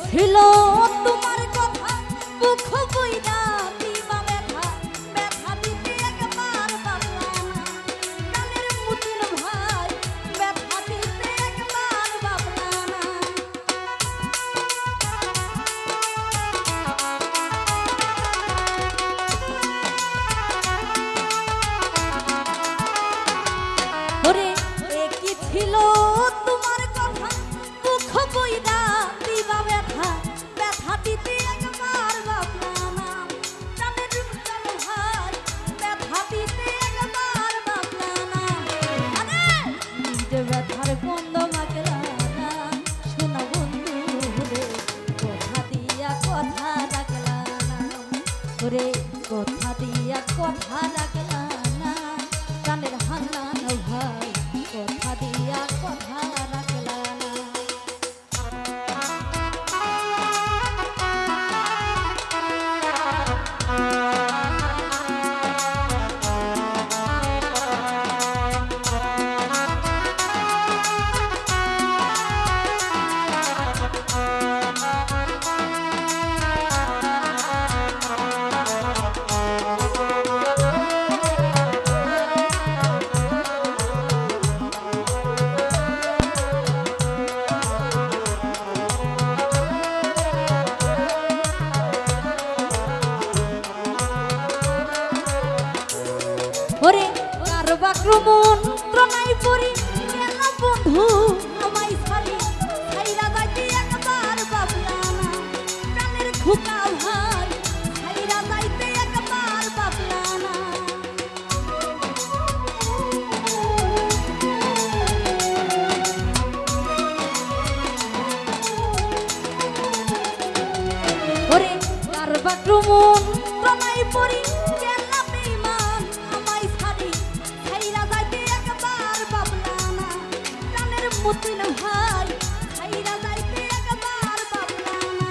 ছিল তোমার কথা মুখ বইরা দিবা ব্যথা ব্যথা দিতে একবার বাবলা না কানের মুতিন ভাই ব্যথা দিতে একবার বাবলা না ওরে কি ছিল তোমার কথা মুখ বইরা দিবা ব্যথা ব্যথা দিতে একবার বাবলা না কানের মুতিন ভাই ব্যথা দিতে একবার বাবলা না আরে নিজে ব্যথার গন্ধ মাগলা না শোনা বন্ধু রে কথা দিয়া কথা রাখলা না ওরে কথা দিয়া কথা রাখলা না কানের হান্নান ভাই কথা দিয়া কথা রাখলা না ওরে কার বাক্রমন্ত্র নাই পড়ি গেলাম বন্ধু আমায় ছাড়ি ছাইরা যাইতে একবার বাবলা না প্রাণের খুকা ভাই ছাইরা যাইতে একবার বাবলা না ওরে কার বাক্রমন্ত্র নাই পড়ি গেলাম বেঈমান আমায় ছাড়ি ছাইরা যাইতে একবার বাবলা না প্রাণের মুতিন ভাই ছাইরা যাইতে একবার বাবলা না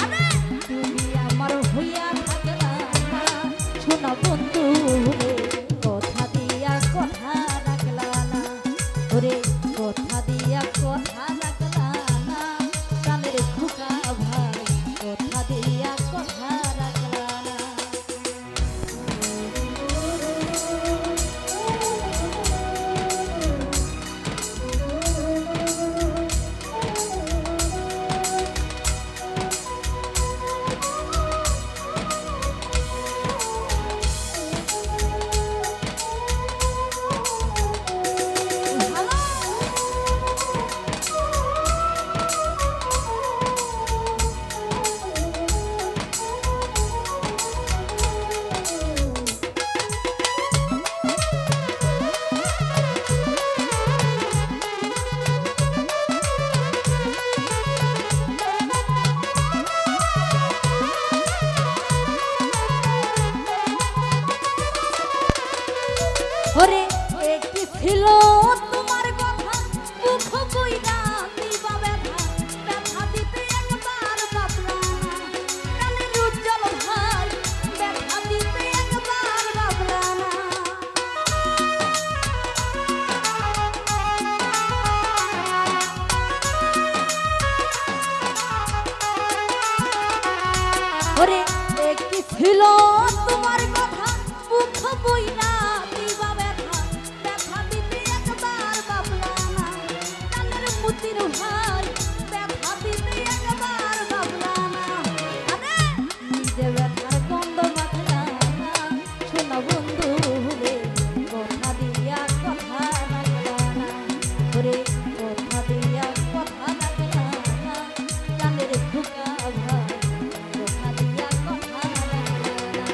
আরে তুমি আমার হইয়া থাকলা না শোনা বন্ধু রে কথা দিয়া কথা রাখলা না ওরে কথা দিয়া কথা রাখলা না কানের খুকা ভাই কথা দিয়া কথা রাখলা না ওরে একটি ছিল তোমার কথা মুখ বইরা দিবা ব্যথা ব্যথা দিতে একবার বাবলা না কানের উজ্জ্বল ভাই ব্যথা দিতে একবার বাবলা না ওরে একটি ছিল তোমার কথা মুখ বইরা দিবা ব্যথা ব্যথা দিতে একবার বাবলা না কানের মুতিন ভাই ব্যথা দিতে একবার বাবলা না আরে নিজে ব্যথার গন্ধ মাখলা না শোনা বন্ধু রে কথা দিয়া কথা রাখলা না ওরে কথা দিয়া কথা রাখলা না কানের খুকা ভাই কথা দিয়া কথা রাখলা না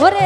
ওরে